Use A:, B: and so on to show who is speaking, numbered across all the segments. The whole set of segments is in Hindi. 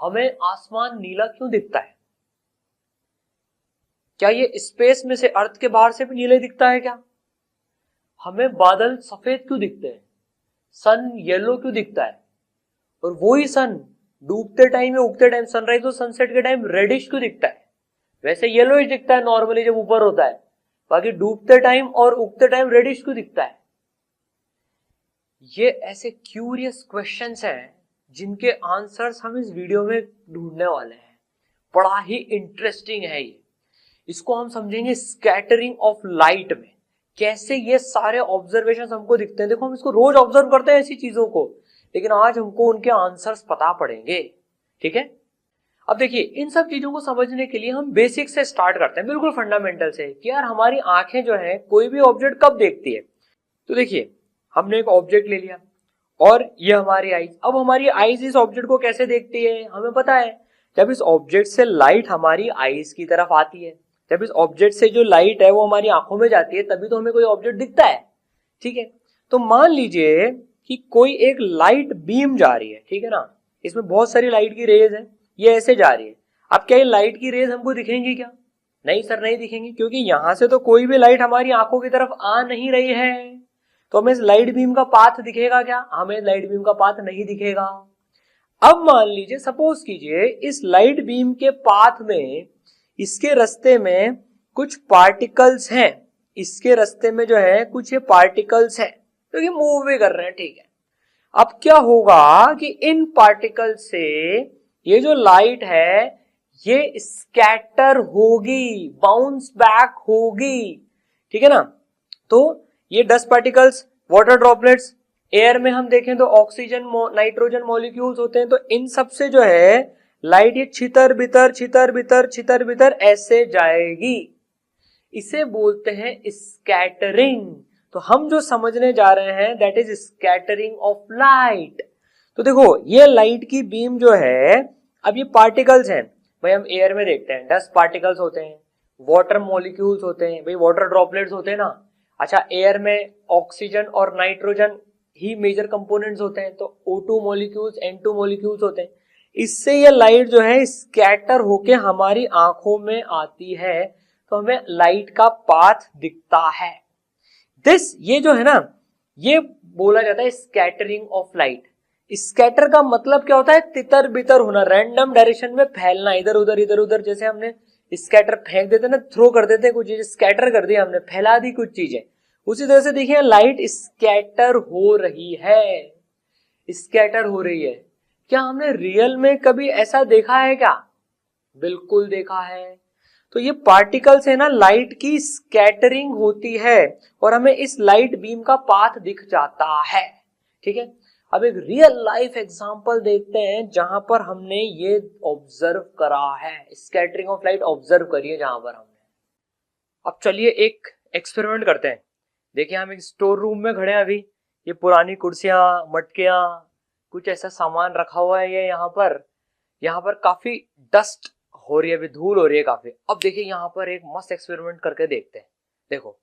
A: हमें आसमान नीला क्यों दिखता है? क्या ये स्पेस में से, अर्थ के बाहर से भी नीले दिखता है क्या? हमें बादल सफेद क्यों दिखते हैं? सन येलो क्यों दिखता है? और वही सन डूबते टाइम या उगते टाइम, सनराइज और सनसेट के टाइम रेडिश क्यों दिखता है? वैसे येलो ही दिखता है नॉर्मली जब ऊपर होता है, बाकी डूबते टाइम और उगते टाइम रेडिश क्यों दिखता है? ये ऐसे क्यूरियस क्वेश्चंस हैं जिनके आंसर्स हम इस वीडियो में ढूंढने वाले हैं। बड़ा ही इंटरेस्टिंग है ये। इसको हम समझेंगे स्कैटरिंग ऑफ लाइट में, कैसे ये सारे ऑब्जर्वेशन हमको दिखते हैं। देखो हम इसको रोज ऑब्जर्व करते हैं ऐसी चीजों को, लेकिन आज हमको उनके आंसर्स पता पड़ेंगे। ठीक है, अब देखिए इन सब चीजों को समझने के लिए हम बेसिक से स्टार्ट करते हैं, बिल्कुल फंडामेंटल से, कि यार हमारी आंखें जो है कोई भी ऑब्जेक्ट कब देखती है। तो देखिए हमने एक ऑब्जेक्ट ले लिया और ये हमारी आईज। अब हमारी आईज इस ऑब्जेक्ट को कैसे देखती है हमें पता है, जब इस ऑब्जेक्ट से लाइट हमारी आईज की तरफ आती है, जब इस ऑब्जेक्ट से जो लाइट है वो हमारी आंखों में जाती है, तभी तो हमें कोई ऑब्जेक्ट दिखता है। ठीक है, तो मान लीजिए कि कोई एक लाइट बीम जा रही है, ठीक है ना, इसमें बहुत सारी लाइट की रेज है, ये ऐसे जा रही है। अब क्या ये लाइट की रेज हमको दिखेंगी क्या? नहीं सर, नहीं दिखेंगी, क्योंकि यहां से तो कोई भी लाइट हमारी आंखों की तरफ आ नहीं रही है। तो हमें इस लाइट बीम का पाथ दिखेगा क्या? हमें लाइट बीम का पाथ नहीं दिखेगा। अब मान लीजिए, सपोज कीजिए इस लाइट बीम के पाथ में, इसके रास्ते में कुछ पार्टिकल्स हैं, इसके रास्ते में जो है कुछ ये पार्टिकल्स हैं जो कि मूव भी कर रहे हैं। ठीक है, अब क्या होगा कि इन पार्टिकल से ये जो लाइट है ये स्कैटर होगी, बाउंस बैक होगी। ठीक है ना, तो ये dust particles, water droplets, air में हम देखें तो ऑक्सीजन नाइट्रोजन मॉलिक्यूल्स होते हैं, तो इन सब से जो है लाइट ये छितर बितर छितर बितर छितर बितर ऐसे जाएगी। इसे बोलते हैं स्कैटरिंग। तो हम जो समझने जा रहे हैं that is scattering of light. तो देखो ये लाइट की बीम जो है, अब ये पार्टिकल्स हैं भाई, हम एयर में देखते हैं डस्ट पार्टिकल्स होते हैं, वाटर मॉलिक्यूल्स होते हैं भाई, वाटर ड्रॉपलेट्स होते हैं ना। अच्छा, एयर में ऑक्सीजन और नाइट्रोजन ही मेजर कंपोनेंट्स होते हैं, तो O2 मॉलिक्यूल्स, N2 मॉलिक्यूल्स होते हैं। इससे ये लाइट जो है स्कैटर होके हमारी आंखों में आती है, तो हमें लाइट का पाथ दिखता है। ये जो है ना, ये बोला जाता है स्कैटरिंग ऑफ लाइट। स्कैटर का मतलब क्या होता है? तितर बितर होना, रैंडम डायरेक्शन में फैलना, इधर उधर इधर उधर। जैसे हमने स्कैटर फेंक देते ना, थ्रो कर देते कुछ चीजें, स्कैटर कर दिया हमने, फैला दी कुछ चीजें, उसी तरह से देखिए लाइट स्कैटर हो रही है, स्कैटर हो रही है। क्या हमने रियल में कभी ऐसा देखा है क्या? बिल्कुल देखा है। तो ये पार्टिकल्स है ना, लाइट की स्कैटरिंग होती है और हमें इस लाइट बीम का पाथ दिख जाता है। ठीक है, अब एक रियल लाइफ एग्जांपल देखते हैं जहां पर हमने ये ऑब्जर्व करा है, स्कैटरिंग ऑफ लाइट ऑब्जर्व करिए जहां पर हमने। अब चलिए एक एक्सपेरिमेंट करते हैं। देखिए हम एक स्टोर रूम में खड़े हैं अभी, ये पुरानी कुर्सियां, मटकियां, कुछ ऐसा सामान रखा हुआ है ये यहाँ पर काफी डस्ट हो रही है, अभी धूल हो रही है काफी। अब देखिए यहाँ पर एक मस्त एक्सपेरिमेंट करके देखते हैं। देखो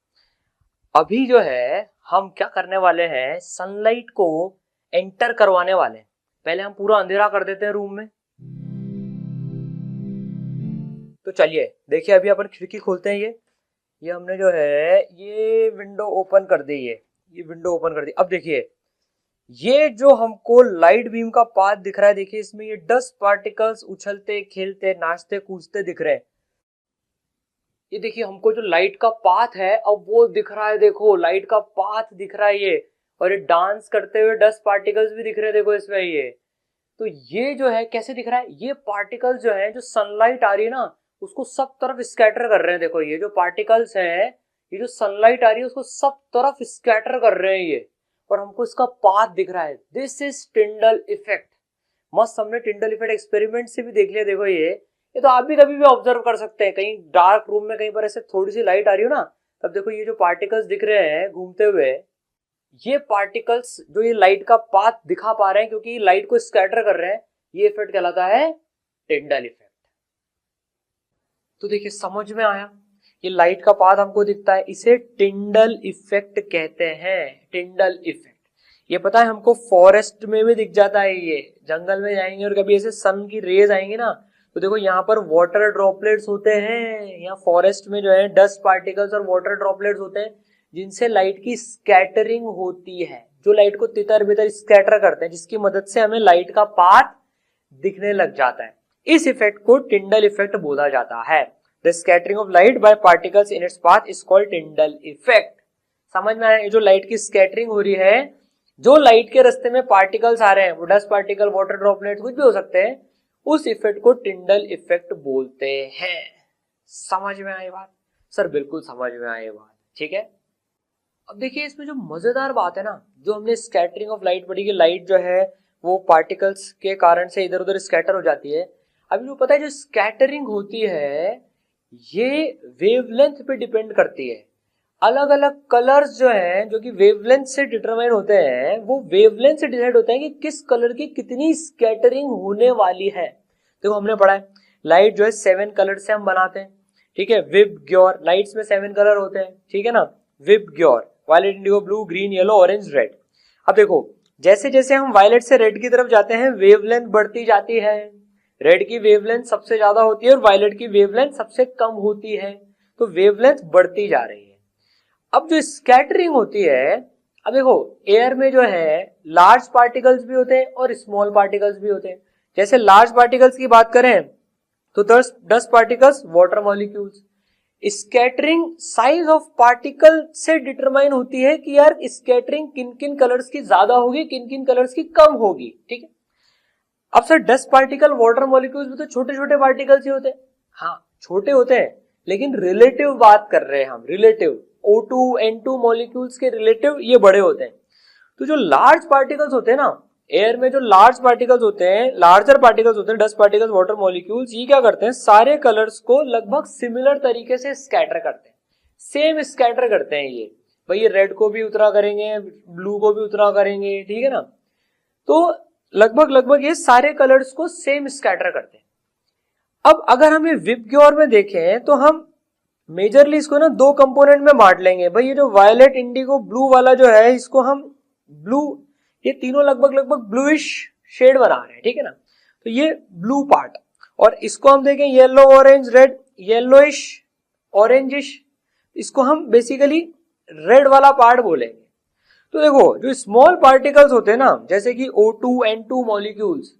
A: अभी जो है हम क्या करने वाले हैं, सनलाइट को एंटर करवाने वाले हैं। पहले हम पूरा अंधेरा कर देते हैं रूम में। तो चलिए देखिए, अभी अपन खिड़की खोलते हैं। ये हमने जो है ये विंडो ओपन कर दी, ये विंडो ओपन कर दी। अब देखिए ये जो हमको लाइट बीम का पाथ दिख रहा है, देखिए इसमें ये डस्ट पार्टिकल्स उछलते खेलते नाचते कूदते दिख रहे हैं। ये देखिए हमको जो लाइट का पाथ है अब वो दिख रहा है, देखो लाइट का पाथ दिख रहा है ये, और ये डांस करते हुए डस्ट पार्टिकल्स भी दिख रहे हैं, देखो इसमें ये। तो ये जो है कैसे दिख रहा है, ये पार्टिकल्स जो है, जो सनलाइट आ रही है ना उसको सब तरफ स्कैटर कर रहे हैं। देखो ये जो पार्टिकल्स है, ये जो सनलाइट आ रही है उसको सब तरफ स्कैटर कर रहे हैं ये, और हमको इसका पाथ दिख रहा है। This is Tyndall effect. मस्त, हमने टिंडल इफेक्ट एक्सपेरिमेंट से भी देख लिया। देखो ये तो आप भी कभी भी ऑब्जर्व कर सकते हैं, कहीं डार्क रूम में कहीं पर ऐसे थोड़ी सी लाइट आ रही हो ना, तब देखो ये जो पार्टिकल्स दिख रहे हैं घूमते हुए, ये पार्टिकल्स जो ये लाइट का पाथ दिखा पा रहे हैं क्योंकि लाइट को स्कैटर कर रहे हैं, ये इफेक्ट कहलाता है टिंडल इफेक्ट। तो देखिए समझ में आया, ये लाइट का पाथ हमको दिखता है, इसे टिंडल इफेक्ट कहते हैं, टिंडल इफेक्ट। ये पता है हमको फॉरेस्ट में भी दिख जाता है, ये जंगल में जाएंगे और कभी ऐसे सन की रेज आएंगी ना, तो देखो यहाँ पर वाटर ड्रॉपलेट्स होते हैं, यहाँ फॉरेस्ट में जो है डस्ट पार्टिकल्स और वाटर ड्रॉपलेट्स होते हैं जिनसे लाइट की स्कैटरिंग होती है, जो लाइट को तितर बितर स्कैटर करते हैं, जिसकी मदद से हमें लाइट का पाथ दिखने लग जाता है। इस इफेक्ट को टिंडल इफेक्ट बोला जाता है। The scattering of light by particles in its path is called Tyndall effect. समझ में आया? जो लाइट की स्कैटरिंग हो रही है, जो लाइट के रास्ते में पार्टिकल्स आ रहे हैं, वो डस्ट पार्टिकल, वाटर ड्रॉपलेट, कुछ भी हो सकते हैं, उस इफेक्ट को टिंडल इफेक्ट बोलते हैं। समझ में आई बात? सर बिल्कुल समझ में आई बात, ठीक है। अब देखिए इसमें जो मजेदार बात है ना, जो हमने स्कैटरिंग ऑफ लाइट पढ़ी कि लाइट जो है वो पार्टिकल्स के कारण से इधर उधर स्कैटर हो जाती है। अभी जो पता है, जो स्कैटरिंग होती है ये वेवलेंथ पे डिपेंड करती है। अलग अलग कलर्स जो हैं, जो कि वेवलेंथ से डिटरमाइन होते हैं, वो वेवलेंथ से डिसाइड होता है कि किस कलर की कितनी स्कैटरिंग होने वाली है। देखो हमने पढ़ा है लाइट जो है 7 कलर से हम बनाते हैं, ठीक है। विबग्योर, लाइट्स में 7 कलर होते हैं, ठीक है ना। VIBGYOR, violet, indigo, blue, green, yellow, orange, red. अब देखो जैसे जैसे हम वायलेट से रेड की तरफ जाते हैं वेवलेंथ बढ़ती जाती है। रेड की वेवलेंथ सबसे ज्यादा होती है और वायलेट की वेवलेंथ सबसे कम होती है, तो वेवलेंथ बढ़ती जा रही है। अब जो स्कैटरिंग होती है, अब देखो एयर में जो है लार्ज पार्टिकल्स भी होते हैं और स्मॉल पार्टिकल्स भी होते हैं। जैसे लार्ज पार्टिकल्स की बात करें तो dust particles, water molecules. Scattering size of particle से डिटरमाइन होती है कि यार स्कैटरिंग किन किन कलर्स की ज्यादा होगी, किन किन कलर्स की कम होगी, ठीक है। अब sir dust particle, water molecules भी तो छोटे छोटे पार्टिकल्स ही होते हैं। हाँ छोटे होते हैं, लेकिन रिलेटिव बात कर रहे हैं हम, रिलेटिव। O2, N2 मॉलिक्यूल्स के रिलेटिव ये बड़े होते हैं। तो जो लार्ज पार्टिकल्स होते हैं ना, एयर में जो लार्ज पार्टिकल्स होते हैं, लार्जर पार्टिकल्स होते हैं, डस्ट पार्टिकल्स, वाटर मॉलिक्यूल्स, ये क्या करते हैं, सारे कलर्स को लगभग सिमिलर तरीके से स्कैटर करते हैं, सेम स्कैटर करते हैं। ये भाई ये रेड को भी उतरा करेंगे, ब्लू को भी उतरा करेंगे, ठीक है ना। तो लगभग ये सारे कलर्स को सेम स्कैटर करते हैं। अब अगर हमें विबग्योर में देखें तो हम मेजरली इसको ना 2 कंपोनेंट में बांट लेंगे। भाई ये जो वायलेट, इंडिगो, ब्लू वाला जो है, इसको हम ब्लू, ये तीनों लगभग ब्लूइश शेड बना रहे हैं, ठीक है ना। तो ये ब्लू पार्ट, और इसको हम देखें yellow, orange, red, yellowish, orangish, इसको हम बेसिकली रेड वाला पार्ट बोलेंगे। तो देखो जो स्मॉल पार्टिकल्स होते हैं ना, जैसे कि O2, N2 मॉलिक्यूल्स,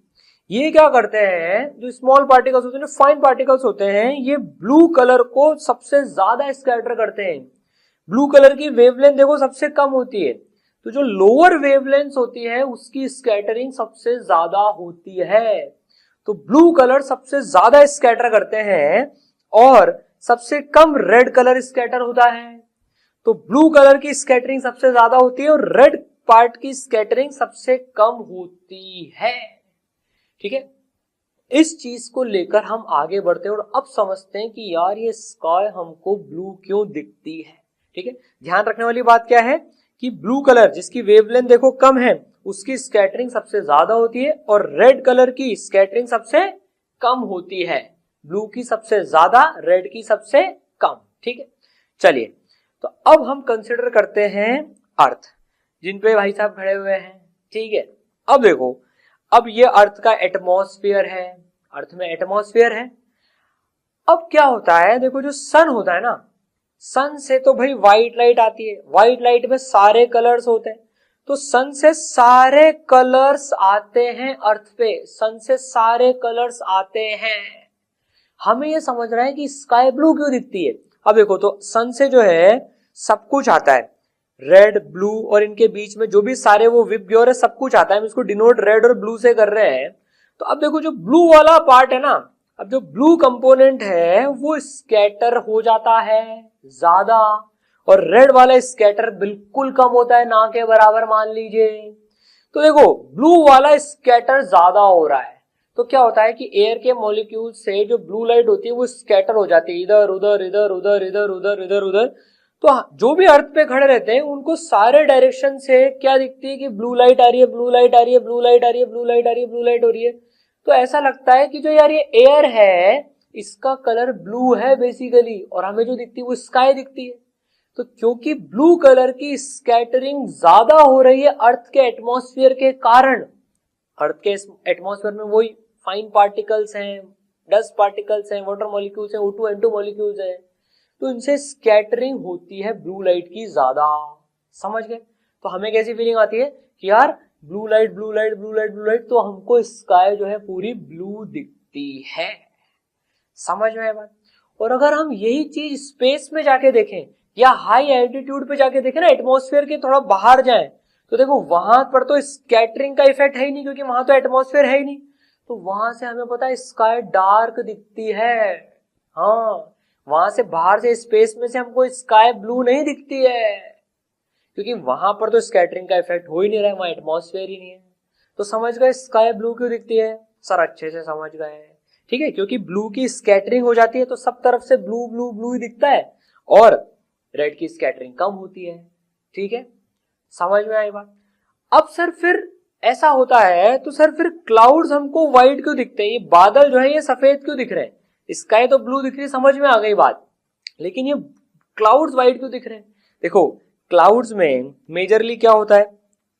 A: ये क्या करते हैं, जो स्मॉल पार्टिकल्स होते हैं, फाइन पार्टिकल्स होते हैं, ये ब्लू कलर को सबसे ज्यादा स्कैटर करते हैं। ब्लू कलर की वेवलेंथ देखो सबसे कम होती है, तो जो लोअर वेवलेंथ होती है उसकी स्कैटरिंग सबसे ज्यादा होती है। तो ब्लू कलर सबसे ज्यादा स्कैटर करते हैं और सबसे कम रेड कलर स्कैटर होता है। तो ब्लू कलर की स्कैटरिंग सबसे ज्यादा होती है और रेड पार्ट की स्कैटरिंग सबसे कम होती है, ठीक है। इस चीज को लेकर हम आगे बढ़ते हैं और अब समझते हैं कि यार ये स्काई हमको ब्लू क्यों दिखती है, ठीक है। ध्यान रखने वाली बात क्या है कि ब्लू कलर जिसकी वेवलेंथ देखो कम है, उसकी स्कैटरिंग सबसे ज्यादा होती है, और रेड कलर की स्कैटरिंग सबसे कम होती है। ब्लू की सबसे ज्यादा, रेड की सबसे कम, ठीक है। चलिए तो अब हम कंसिडर करते हैं अर्थ, जिन पे भाई साहब खड़े हुए हैं, ठीक है। अब देखो, अब ये अर्थ का एटमॉस्फेयर है, अर्थ में एटमॉस्फेयर है। अब क्या होता है, देखो जो सन होता है ना, सन से तो भाई व्हाइट लाइट आती है, व्हाइट लाइट में सारे कलर्स होते हैं, तो सन से सारे कलर्स आते हैं अर्थ पे, सन से सारे कलर्स आते हैं। हमें ये समझना है कि स्काई ब्लू क्यों दिखती है। अब देखो तो सन से जो है सब कुछ आता है, रेड, ब्लू, और इनके बीच में जो भी सारे वो विबग्योर है, सब कुछ आता है। हम इसको डिनोट रेड और ब्लू से कर रहे हैं। तो अब देखो जो ब्लू वाला पार्ट है ना, अब जो ब्लू कंपोनेंट है वो स्कैटर हो जाता है ज्यादा, और रेड वाला स्कैटर बिल्कुल कम होता है, ना के बराबर मान लीजिए। तो देखो ब्लू वाला स्कैटर ज्यादा हो रहा है, तो क्या होता है कि एयर के मॉलिक्यूल से जो ब्लू लाइट होती है वो स्कैटर हो जाती है इधर उधर इधर उधर इधर उधर इधर उधर। तो जो भी अर्थ पे खड़े रहते हैं उनको सारे डायरेक्शन से क्या दिखती है कि ब्लू लाइट आ रही है, ब्लू लाइट आ रही है, ब्लू लाइट आ रही है, ब्लू लाइट आ रही है, ब्लू लाइट हो रही है। तो ऐसा लगता है कि जो यार ये एयर है इसका कलर ब्लू है बेसिकली, और हमें जो दिखती है वो स्काई दिखती है। तो क्योंकि ब्लू कलर की स्कैटरिंग ज्यादा हो रही है अर्थ के एटमॉस्फेयर के कारण, अर्थ के एटमॉस्फेयर में वही फाइन पार्टिकल्स हैं, डस्ट पार्टिकल्स हैं, वाटर मॉलिक्यूल्स हैं, O2 N2 मॉलिक्यूल्स हैं, तो इनसे स्कैटरिंग होती है ब्लू लाइट की ज्यादा। समझ गए? तो हमें कैसी फीलिंग आती है कि यार blue light blue light blue light blue light, तो हमको स्काई जो है पूरी ब्लू दिखती है। समझ में आए बात? और अगर हम यही चीज स्पेस में जाके देखें या हाई एल्टीट्यूड पे जाके देखें ना, एटमॉस्फेयर के थोड़ा बाहर जाएं, तो देखो वहां पर तो स्कैटरिंग का इफेक्ट है ही नहीं, क्योंकि वहां तो एटमॉस्फेयर है ही नहीं। तो वहां से हमें पता है स्काई डार्क दिखती है। हाँ, वहां से बाहर से स्पेस में से हमको स्काई ब्लू नहीं दिखती है, क्योंकि वहां पर तो स्कैटरिंग का इफेक्ट हो ही नहीं रहा है, वहां एटमॉस्फेयर ही नहीं है। तो समझ गए स्काई ब्लू क्यों दिखती है? सर अच्छे से समझ गए, ठीक है, क्योंकि ब्लू की स्कैटरिंग हो जाती है तो सब तरफ से ब्लू ब्लू ब्लू ही दिखता है, और रेड की स्कैटरिंग कम होती है। ठीक है, समझ में आई बात? अब सर फिर ऐसा होता है तो सर फिर क्लाउड्स हमको व्हाइट क्यों दिखते हैं? ये बादल जो है ये सफेद क्यों दिख रहे हैं? स्काई तो ब्लू दिख रही है, समझ में आ गई बात, लेकिन ये क्लाउड्स व्हाइट क्यों दिख रहे हैं? देखो क्लाउड्स में मेजरली क्या होता है?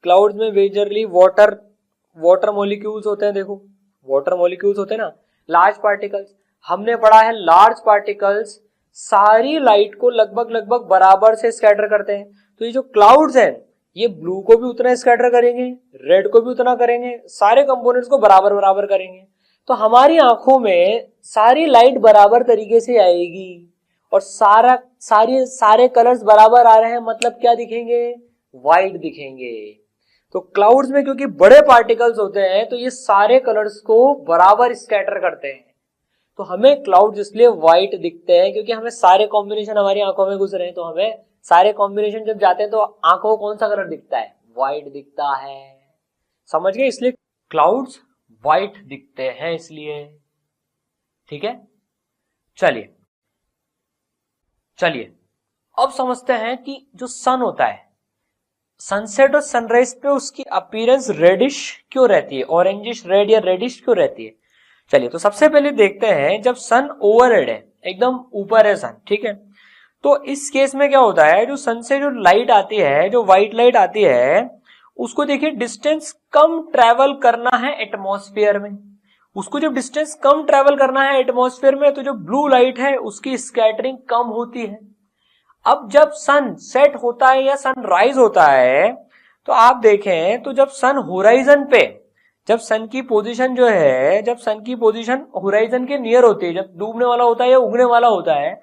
A: क्लाउड्स में मेजरली वाटर मॉलिक्यूल्स होते हैं। देखो वाटर मॉलिक्यूल्स होते हैं ना, लार्ज पार्टिकल्स। हमने पढ़ा है लार्ज पार्टिकल्स सारी लाइट को लगभग बराबर से स्कैटर करते हैं। तो ये जो क्लाउड्स हैं ये ब्लू को भी उतना स्कैटर करेंगे, रेड को भी उतना करेंगे, सारे कंपोनेंट्स को बराबर बराबर करेंगे। तो हमारी आंखों में सारी लाइट बराबर तरीके से आएगी, और सारे कलर्स बराबर आ रहे हैं, मतलब क्या दिखेंगे? व्हाइट दिखेंगे। तो क्लाउड्स में क्योंकि बड़े पार्टिकल्स होते हैं तो ये सारे कलर्स को बराबर स्कैटर करते हैं, तो हमें क्लाउड्स इसलिए व्हाइट दिखते हैं, क्योंकि हमें सारे कॉम्बिनेशन हमारी आंखों में घुस रहे हैं। तो हमें सारे कॉम्बिनेशन जब जाते हैं तो आंखों को कौन सा कलर दिखता है? व्हाइट दिखता है। समझ गए? इसलिए क्लाउड्स व्हाइट दिखते हैं इसलिए। ठीक है, चलिए अब समझते हैं कि जो सन होता है, सनसेट और सनराइज पे उसकी अपीयरेंस रेडिश क्यों रहती है, ऑरेंजिश रेड या रेडिश क्यों रहती है? चलिए तो सबसे पहले देखते हैं, जब सन ओवरहेड है, एकदम ऊपर है सन, ठीक है, तो इस केस में क्या होता है, जो सन से जो लाइट आती है, जो व्हाइट लाइट आती है, उसको देखिए डिस्टेंस कम ट्रेवल करना है एटमॉस्फेयर में। उसको जब डिस्टेंस कम ट्रेवल करना है एटमॉस्फेयर में, तो जो ब्लू लाइट है उसकी स्कैटरिंग कम होती है। अब जब सन सेट होता है या सन राइज होता है, तो आप देखें तो जब सन होराइजन पे, जब सन की पोजीशन जो है, जब सन की पोजीशन होराइजन के नियर होती है, जब डूबने वाला होता है या उगने वाला होता है,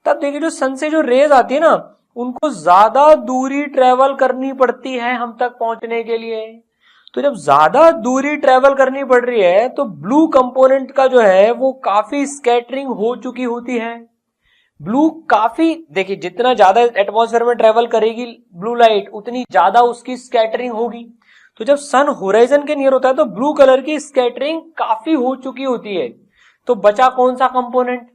A: तब देखिए जो सन से जो रेज आती है ना, उनको ज्यादा दूरी ट्रेवल करनी पड़ती है हम तक पहुंचने के लिए। तो जब ज्यादा दूरी ट्रेवल करनी पड़ रही है तो ब्लू कंपोनेंट का जो है वो काफी स्कैटरिंग हो चुकी होती है। ब्लू काफी, देखिए जितना ज्यादा एटमॉस्फेयर में ट्रेवल करेगी ब्लू लाइट, उतनी ज्यादा उसकी स्कैटरिंग होगी। तो जब सन होराइजन के नियर होता है तो ब्लू कलर की स्कैटरिंग काफी हो चुकी होती है। तो बचा कौन सा कंपोनेंट?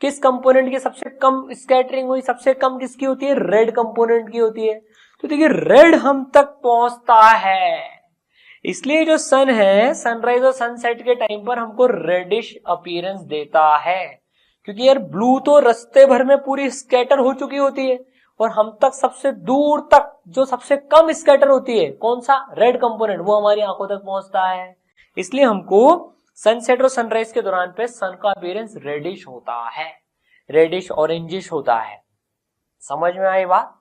A: किस कंपोनेंट की सबसे कम स्कैटरिंग हुई? सबसे कम किसकी होती है? रेड कंपोनेंट की होती है। तो देखिए रेड हम तक पहुंचता है, इसलिए जो सन है सनराइज और सनसेट के टाइम पर हमको रेडिश अपीयरेंस देता है, क्योंकि यार ब्लू तो रास्ते भर में पूरी स्कैटर हो चुकी होती है, और हम तक सबसे दूर तक जो सबसे कम स्कैटर होती है, कौन सा? रेड कंपोनेंट, वो हमारी आंखों तक पहुंचता है। इसलिए हमको सनसेट और सनराइज के दौरान पे सन का अपीयरेंस रेडिश होता है, रेडिश ऑरेंजिश होता है। समझ में आई बात?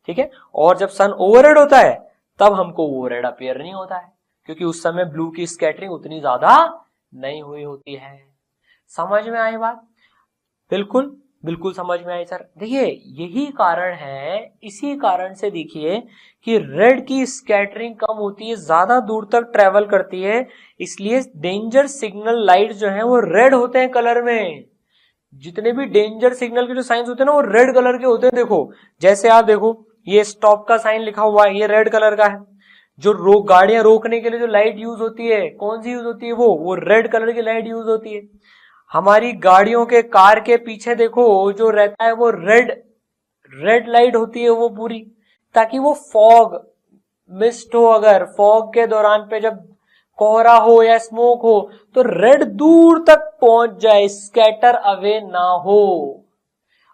A: ठीक है, और जब सन ओवरहेड होता है तब हमको ओवरहेड अपीयर नहीं होता है, क्योंकि उस समय ब्लू की स्कैटरिंग उतनी ज्यादा नहीं हुई होती है। समझ में आई बात? बिल्कुल बिल्कुल समझ में आई सर। देखिए यही कारण है, इसी कारण से देखिए कि रेड की स्कैटरिंग कम होती है, ज्यादा दूर तक ट्रेवल करती है, इसलिए डेंजर सिग्नल लाइट जो है वो रेड होते हैं कलर में। जितने भी डेंजर सिग्नल के जो साइंस होते हैं ना वो रेड कलर के होते हैं। देखो जैसे आप देखो ये स्टॉप का साइन लिखा हुआ है, ये रेड कलर का है। जो गाड़ियां रोकने के लिए जो लाइट यूज होती है, कौन सी यूज होती है? वो रेड कलर की लाइट यूज होती है। हमारी गाड़ियों के, कार के पीछे देखो जो रहता है वो रेड लाइट होती है वो पूरी, ताकि वो फॉग मिस्ट हो, अगर फॉग के दौरान पे जब कोहरा हो या स्मोक हो तो रेड दूर तक पहुंच जाए, स्कैटर अवे ना हो।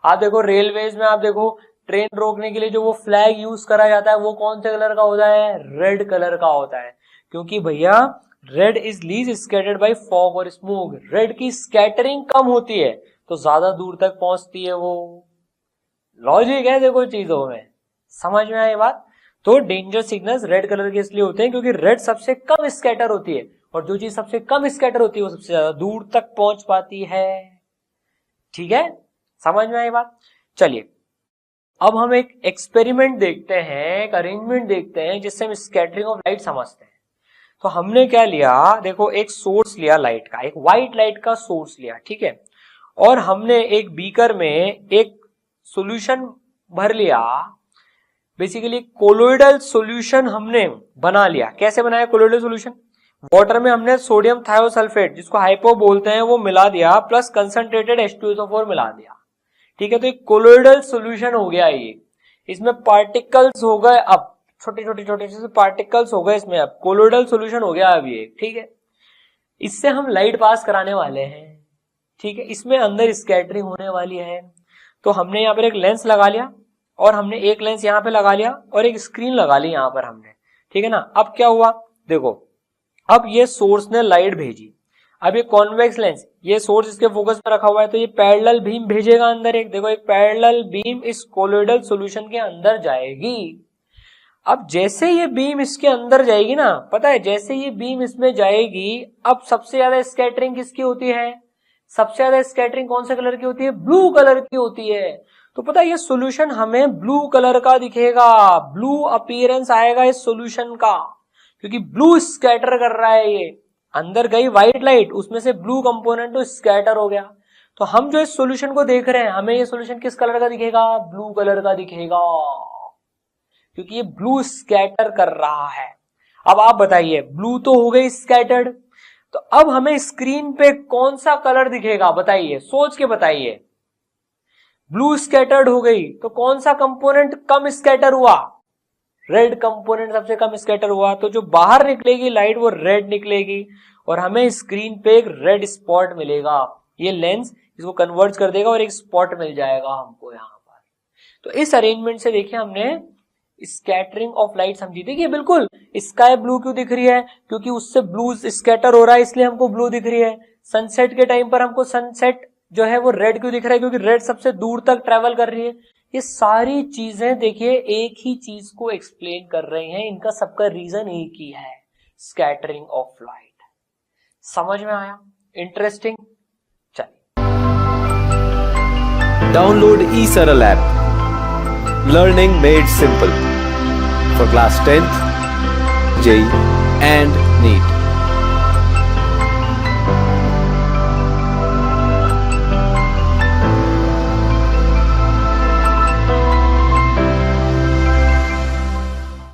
A: आप देखो रेलवेज में, आप देखो ट्रेन रोकने के लिए जो वो फ्लैग यूज करा जाता है वो कौन से कलर का होता है? रेड कलर का होता है, क्योंकि भैया red is least scattered by fog और स्मोक। रेड की स्कैटरिंग कम होती है तो ज्यादा दूर तक पहुंचती है वो। लॉजिक है देखो चीजों में, समझ में आई बात? तो डेंजर सिग्नल्स रेड कलर के इसलिए होते हैं क्योंकि रेड सबसे कम स्कैटर होती है, और जो चीज सबसे कम स्कैटर होती है वो सबसे ज्यादा दूर तक पहुंच पाती है। ठीक है, समझ में आई बात? चलिए अब हम एक एक्सपेरिमेंट देखते हैं, एक अरेंजमेंट देखते हैं जिससे हम स्कैटरिंग ऑफ लाइट समझते हैं। तो हमने क्या लिया, देखो एक सोर्स लिया लाइट का, एक व्हाइट लाइट का सोर्स लिया, ठीक है, और हमने एक बीकर में एक सॉल्यूशन भर लिया। बेसिकली कोलोइडल सॉल्यूशन हमने बना लिया। कैसे बनाया कोलोइडल सॉल्यूशन? वाटर में हमने सोडियम थायोसल्फेट, जिसको हाइपो बोलते हैं, वो मिला दिया, प्लस कंसंट्रेटेड H2SO4 मिला दिया। ठीक है, तो एक कोलोइडल सॉल्यूशन हो गया ये। इसमें पार्टिकल्स हो गए, अब छोटे छोटे छोटे से पार्टिकल्स हो गए इसमें, अब कोलोइडल सॉल्यूशन हो गया अब ये। ठीक है, इससे हम लाइट पास कराने वाले हैं। ठीक है, इसमें अंदर स्कैटरिंग होने वाली है। तो हमने यहाँ पर एक लेंस लगा लिया, और हमने एक लेंस यहाँ पे लगा लिया, और एक स्क्रीन लगा ली यहाँ पर हमने। ठीक है ना, अब क्या हुआ देखो, अब ये सोर्स ने लाइट भेजी। अब ये कॉन्वेक्स लेंस, ये सोर्स इसके फोकस पे रखा हुआ है, तो ये पैरेलल बीम भेजेगा अंदर। एक देखो, एक पैरेलल बीम इस कोलोइडल सॉल्यूशन के अंदर जाएगी। अब जैसे ये बीम इसके अंदर जाएगी ना, पता है, जैसे ये बीम इसमें जाएगी, अब सबसे ज्यादा स्कैटरिंग किसकी होती है? सबसे ज्यादा स्कैटरिंग कौन से कलर की होती है? ब्लू कलर की होती है। तो पता है ये सॉल्यूशन हमें ब्लू कलर का दिखेगा, ब्लू अपीयरेंस आएगा इस सॉल्यूशन का, क्योंकि ब्लू स्कैटर कर रहा है। ये अंदर गई व्हाइट लाइट, उसमें से ब्लू कंपोनेंट तो स्कैटर हो गया। तो हम जो इस सॉल्यूशन को देख रहे हैं, हमें ये सॉल्यूशन किस कलर का दिखेगा? ब्लू कलर का दिखेगा, क्योंकि ये ब्लू स्कैटर कर रहा है। अब आप बताइए, ब्लू तो हो गई स्कैटर्ड, तो अब हमें स्क्रीन पे कौन सा कलर दिखेगा? बताइए, सोच के बताइए। ब्लू स्कैटर्ड हो गई तो कौन सा कंपोनेंट कम स्कैटर हुआ? रेड कंपोनेंट सबसे कम स्कैटर हुआ, तो जो बाहर निकलेगी लाइट वो रेड निकलेगी, और हमें स्क्रीन पे एक रेड स्पॉट मिलेगा। ये लेंस इसको कन्वर्ट कर देगा और एक स्पॉट मिल जाएगा हमको यहाँ पर। तो इस अरेंजमेंट से देखिए हमने स्कैटरिंग ऑफ लाइट समझी। देखिए बिल्कुल स्काई ब्लू क्यों दिख रही है? क्योंकि उससे ब्लू स्कैटर हो रहा है, इसलिए हमको ब्लू दिख रही है। सनसेट के टाइम पर हमको सनसेट जो है वो रेड क्यों दिख रहा है? क्योंकि रेड सबसे दूर तक ट्रेवल कर रही है। ये सारी चीजें देखिए एक ही चीज को एक्सप्लेन कर रही हैं, इनका सबका रीजन एक ही है, स्कैटरिंग ऑफ लाइट। समझ में आया? इंटरेस्टिंग। चलिए
B: download eSaral app, learning made simple for class 10th, JEE and NEET।